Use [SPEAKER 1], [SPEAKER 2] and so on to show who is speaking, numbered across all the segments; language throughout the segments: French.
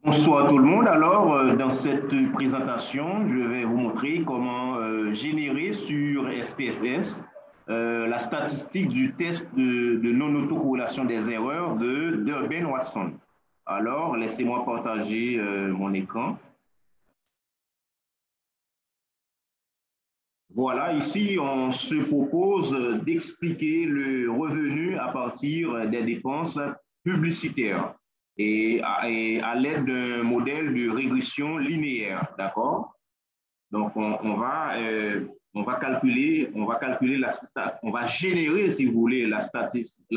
[SPEAKER 1] Bonsoir tout le monde. Alors, dans cette présentation, je vais vous montrer comment générer sur SPSS la statistique du test de non-autocorrélation des erreurs d'Urban-Watson. Alors, laissez-moi partager mon écran. Voilà, ici, on se propose d'expliquer le revenu à partir des dépenses publicitaires et à l'aide d'un modèle de régression linéaire, d'accord? Donc, on va calculer on va générer, si vous voulez, la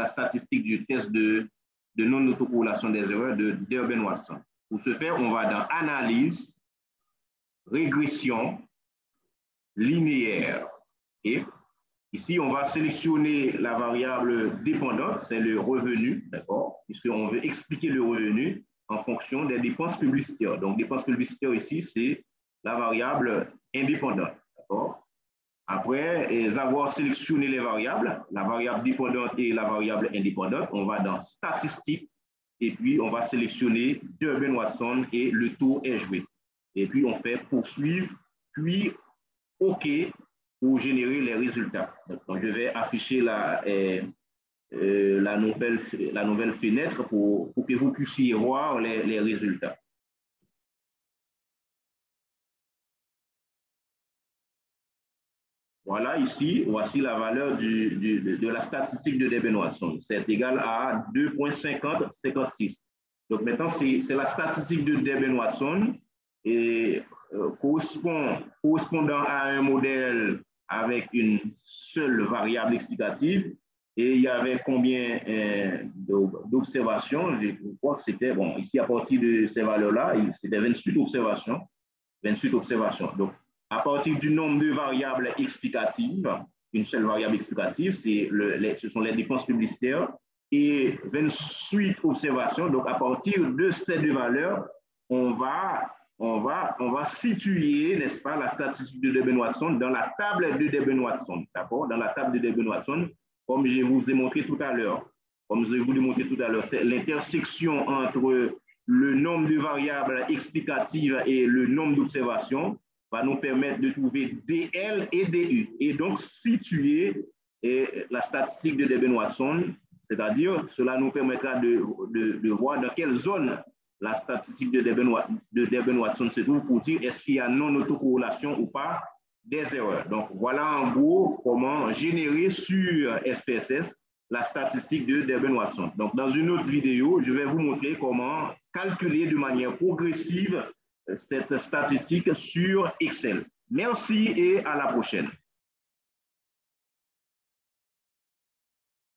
[SPEAKER 1] statistique du test de non-autocorrélation des erreurs d'Urban-Watson. Pour ce faire, on va dans Analyse, Régression, linéaire. Et ici, on va sélectionner la variable dépendante, c'est le revenu, d'accord, puisqu'on veut expliquer le revenu en fonction des dépenses publicitaires. Donc, dépenses publicitaires ici, c'est la variable indépendante, d'accord. Après avoir sélectionné les variables, la variable dépendante et la variable indépendante, on va dans Statistiques et puis on va sélectionner Urban-Watson et le taux est joué. Et puis, on fait poursuivre, puis OK pour générer les résultats. Donc, je vais afficher la nouvelle fenêtre pour que vous puissiez voir les résultats. Voilà, ici, voici la valeur de la statistique de Urban-Watson. C'est égal à 2,5056. Donc maintenant, c'est la statistique de Urban-Watson et correspondant à un modèle avec une seule variable explicative. Et il y avait combien d'observations? Je crois que c'était, bon, ici à partir de ces valeurs-là, c'était 28 observations. 28 observations. Donc, à partir du nombre de variables explicatives, une seule variable explicative, ce sont les dépenses publicitaires, et 28 observations. Donc, à partir de ces deux valeurs, on va situer, n'est-ce pas, la statistique de Urban-Watson dans la table de Urban-Watson, d'accord? Dans la table de Urban-Watson, comme je vous ai montré tout à l'heure. Comme je vous ai montré tout à l'heure, c'est l'intersection entre le nombre de variables explicatives et le nombre d'observations va nous permettre de trouver DL et DU et donc situer la statistique de Urban-Watson, c'est-à-dire cela nous permettra de voir dans quelle zone la statistique de Urban-Watson se trouve pour dire est-ce qu'il y a non-autocorrélation ou pas des erreurs. Donc voilà en gros comment générer sur SPSS la statistique de Urban-Watson. Donc, dans une autre vidéo, je vais vous montrer comment calculer de manière progressive cette statistique sur Excel. Merci et à la prochaine.